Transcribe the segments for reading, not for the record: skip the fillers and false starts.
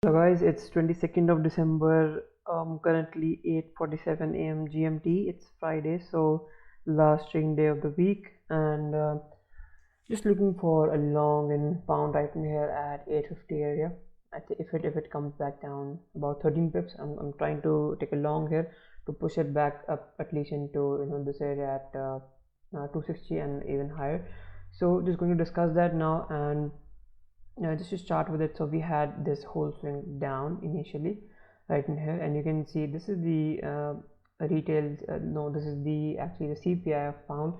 So guys, it's 22nd of December, currently 8:47 a.m. GMT. It's Friday, so last trading day of the week, and just looking for a long in pound right in here at 850 area. I think if it comes back down about 13 pips, I'm trying to take a long here to push it back up at least into this area at 260 and even higher. So just going to discuss that now. And just to start with it, so we had this whole swing down initially right in here, and you can see this is the retail no, this is the actually the CPI I found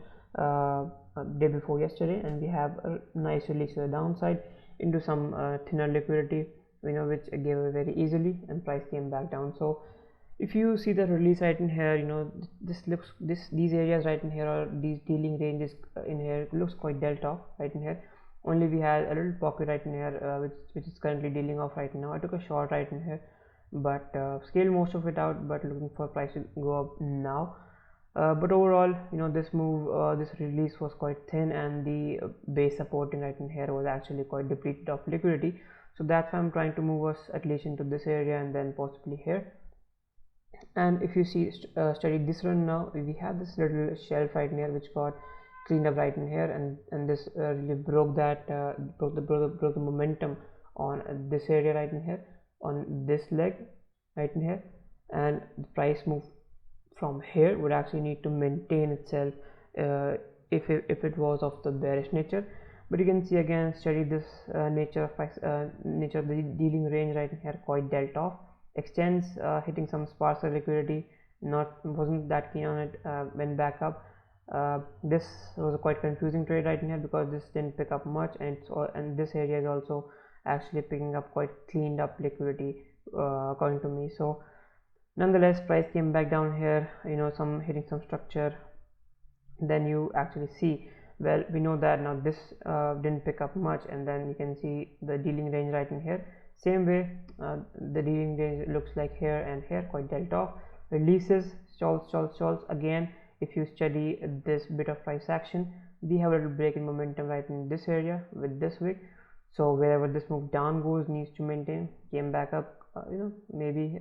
day before yesterday, and we have a nice release to the downside into some thinner liquidity, which gave away very easily, and price came back down. So if you see the release right in here, these areas right in here, or these dealing ranges in here, looks quite dealt off right in here. Only we had a little pocket right in here, which is currently dealing off right now. I took a short right in here, but scaled most of it out, but looking for price to go up now. But overall, this release was quite thin, and the base supporting right in here was actually quite depleted of liquidity. So that's why I'm trying to move us at least into this area and then possibly here. And if you see study this run now, we have this little shelf right here which got cleaned up right in here, and this really broke that broke the momentum on this area right in here, on this leg right in here, and the price move from here would actually need to maintain itself if it was of the bearish nature. But you can see again, study this nature of the dealing range right in here, quite dealt off, extends, hitting some sparser liquidity, wasn't that keen on it, went back up. This was a quite confusing trade right in here because this didn't pick up much, and this area is also actually picking up quite cleaned up liquidity according to me. So nonetheless, price came back down here, some hitting some structure. Then you actually see, well, we know that now this didn't pick up much, and then you can see the dealing range right in here. Same way, the dealing range looks like here and here, quite dealt off. Releases, stalls again. If you study this bit of price action, we have a little break in momentum right in this area with this wick. So wherever this move down goes, needs to maintain. Came back up, maybe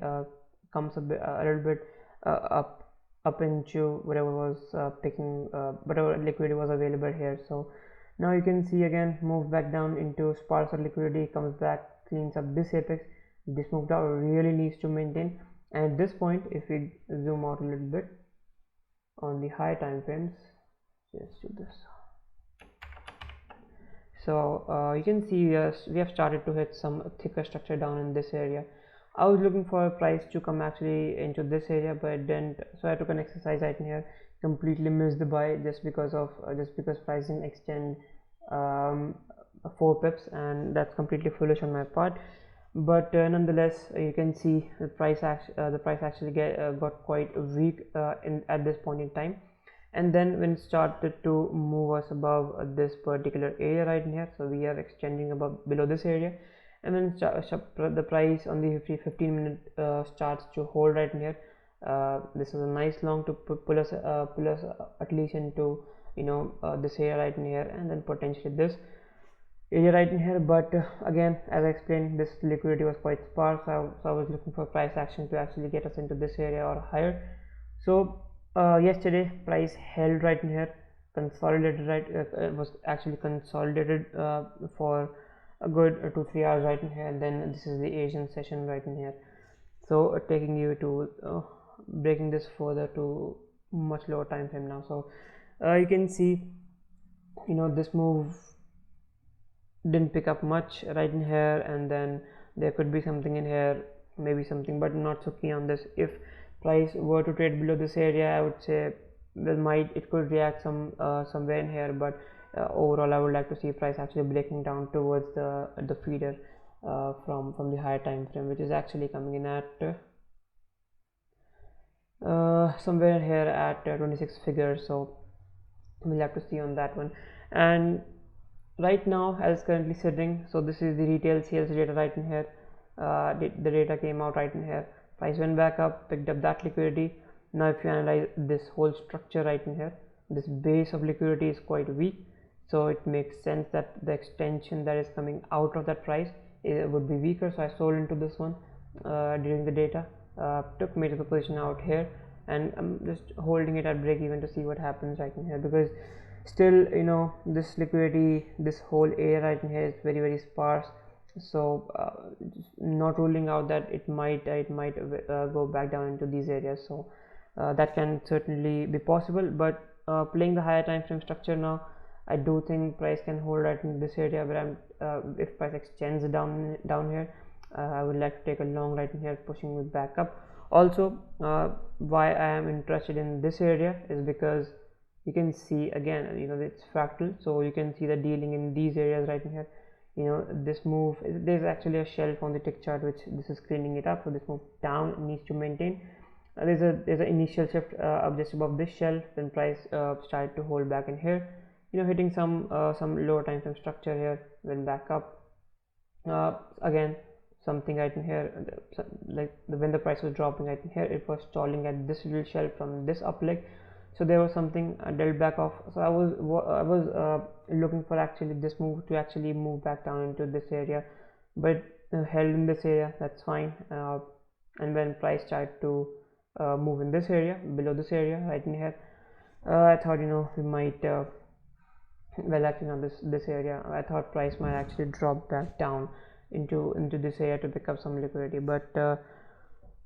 comes a little bit up into whatever was whatever liquidity was available here. So now you can see again, move back down into sparser liquidity, comes back, cleans up this apex. This move down really needs to maintain, and at this point, if we zoom out a little bit on the high time frames, let's do this. So you can see we have started to hit some thicker structure down in this area. I was looking for a price to come actually into this area, but it didn't, so I took an exercise right in here, completely missed the buy just because pricing extend 4 pips, and that's completely foolish on my part. But nonetheless, you can see the price actually got quite weak at this point in time, and then when it started to move us above this particular area right in here, so we are extending below this area, and then the price on the 15-minute starts to hold right in here. This is a nice long to pull us at least into this area right in here, and then potentially this area right in here. But again, as I explained, this liquidity was quite sparse, so I was looking for price action to actually get us into this area or higher. So yesterday price held right in here, consolidated was actually consolidated for a good 2-3 hours right in here, and then this is the Asian session right in here. So taking you to breaking this further to much lower time frame now. So you can see this move didn't pick up much right in here, and then there could be something in here, maybe something, but not so keen on this. If price were to trade below this area, I would say, well, it could react somewhere in here, but overall I would like to see price actually breaking down towards the feeder from the higher time frame, which is actually coming in at somewhere here at 26 figures. So we'll have to see on that one. And right now, as it's currently sitting, so this is the retail sales data right in here. The data came out right in here, price went back up, picked up that liquidity. Now if you analyze this whole structure right in here, this base of liquidity is quite weak, so it makes sense that the extension that is coming out of that price it would be weaker, so I sold into this one during the data, took major position out here, and I'm just holding it at break even to see what happens right in here, because still, you know, this liquidity, this whole area right in here is very, very sparse. So not ruling out that it might go back down into these areas. So that can certainly be possible, but playing the higher time frame structure now, I do think price can hold right in this area where I'm if price extends down here, I would like to take a long right in here, pushing it back up. Also, why I am interested in this area is because you can see again, you know, it's fractal, so you can see the dealing in these areas right in here. You know, this move, there's actually a shelf on the tick chart which this is cleaning it up, so this move down needs to maintain. There's an initial shift up just above this shelf, then price started to hold back in here, you know, hitting some lower time frame structure here, then back up again, something right in here, like when the price was dropping right in here, it was stalling at this little shelf from this up leg. So there was something dealt back off. So I was looking for actually this move to actually move back down into this area, but held in this area, that's fine. And when price started to move in this area, below this area right in here, I thought, you know, we might well, actually not this area, I thought price might actually drop back down into this area to pick up some liquidity, but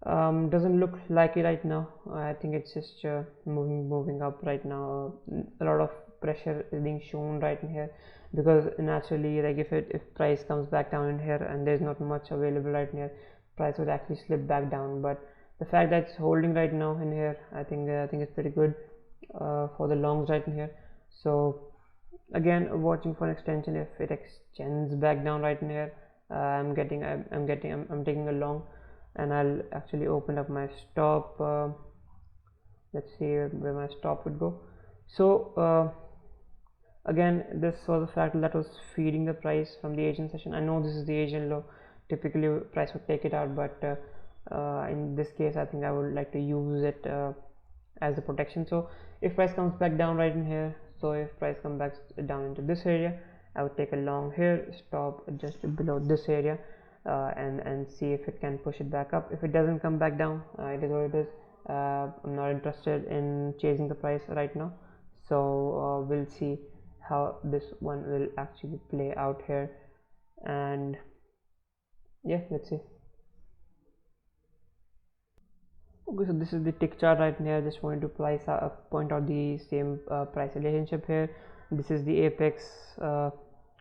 doesn't look like it right now. I think it's just moving up right now. A lot of pressure is being shown right in here, because naturally, like if price comes back down in here and there's not much available right in here, price would actually slip back down. But the fact that it's holding right now in here, I think it's pretty good for the longs right in here. So again, watching for an extension. If it extends back down right in here, I'm taking a long, and I'll actually open up my stop. Let's see where my stop would go. So again, this was a factor that was feeding the price from the Asian session. I know this is the Asian low, typically price would take it out, but in this case I think I would like to use it as a protection. So if price comes back down right in here, so if price comes back down into this area, I would take a long here, stop just below this area, and see if it can push it back up. If it doesn't come back down, it is what it is. I'm not interested in chasing the price right now, so we'll see how this one will actually play out here, and yeah, let's see. Okay, so this is the tick chart right here. I just wanted to point out the same price relationship here. This is the apex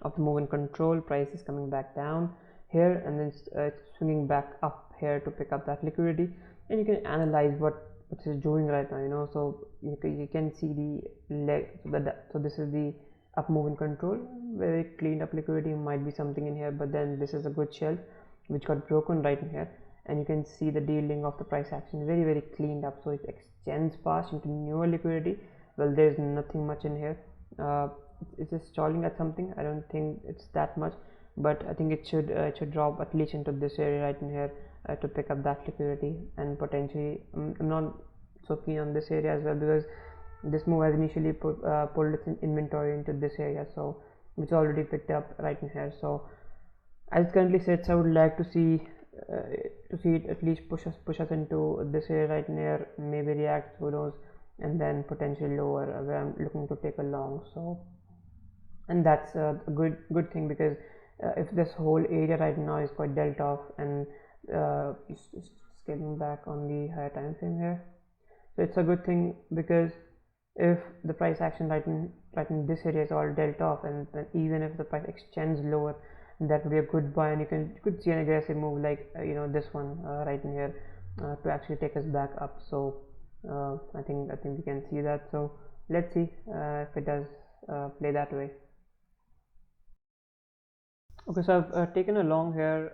of the movement control. Price is coming back down here, and then it's swinging back up here to pick up that liquidity, and you can analyze what it is doing right now, you know. So you can see the leg, so this is the up movement control, very cleaned up liquidity. Might be something in here, but then this is a good shelf which got broken right in here, and you can see the dealing of the price action very, very cleaned up. So it extends past into newer liquidity. Well, there's nothing much in here. It's just stalling at something. I don't think it's that much, but I think it should drop at least into this area right in here to pick up that liquidity, and potentially I'm not so keen on this area as well, because this move has initially pulled its inventory into this area, so it's already picked up right in here. So as it currently sits, I would like to see it at least push us into this area right near, maybe react, who knows, and then potentially lower where I'm looking to take a long. So, and that's a good thing, because if this whole area right now is quite dealt off, and scaling back on the higher time frame here, so it's a good thing, because if the price action right in this area is all dealt off, and then even if the price extends lower, that would be a good buy, and you could see an aggressive move like you know, this one right in here to actually take us back up. So I think we can see that. So let's see if it does play that way. Okay, so I've taken a long here.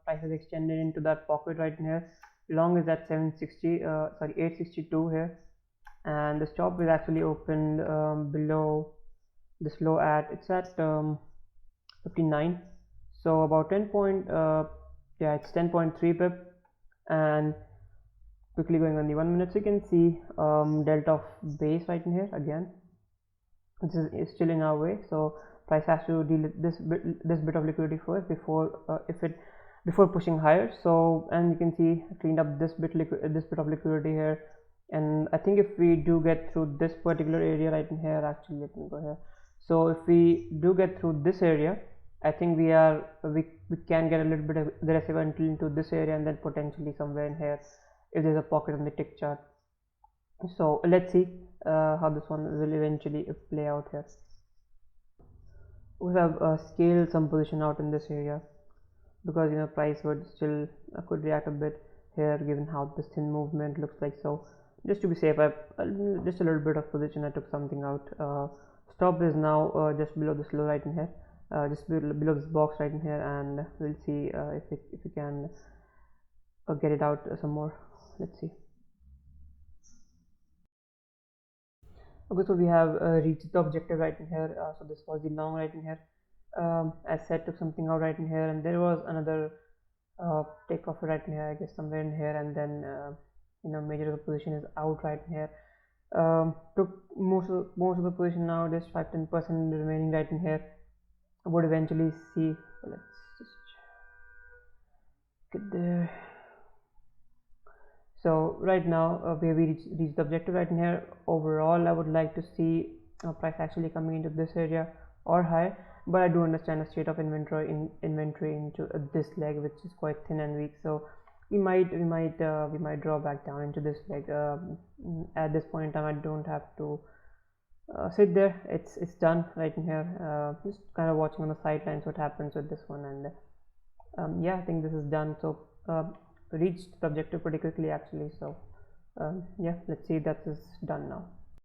Price has extended into that pocket right in here. Long is at 862 here, and the stop is actually opened below this low at, it's at 59. So about 10 point, yeah, it's 10.3 pip. And quickly going on the 1 minute, so you can see delta of base right in here again. This is still in our way, so price has to deal with this bit of liquidity first before pushing higher. So, and you can see I cleaned up this bit of liquidity here, and I think if we do get through this particular area right in here, actually let me go here. So if we do get through this area, I think we can get a little bit aggressive until into this area, and then potentially somewhere in here if there's a pocket on the tick chart. So let's see how this one will eventually play out here. We have scaled some position out in this area because price would still could react a bit here given how this thin movement looks like. So just to be safe, I just a little bit of position, I took something out. Stop is now just below this low right in here, just below this box right in here, and we'll see if we can get it out some more. Let's see. Okay, so we have reached the objective right in here. So this was the long right in here. As said, took something out right in here, and there was another take off right in here, I guess somewhere in here, and then major of the position is out right in here. Took most of the position now, just 5-10% remaining right in here. I would eventually see. Let's just get there. So right now we reached the objective right in here. Overall, I would like to see price actually coming into this area or higher, but I do understand a state of inventory into this leg, which is quite thin and weak. So we might draw back down into this leg. At this point in time, I don't have to sit there. It's done right in here. Just kind of watching on the sidelines what happens with this one, and yeah, I think this is done. So reached the objective pretty quickly actually. So yeah, let's see, that is done now.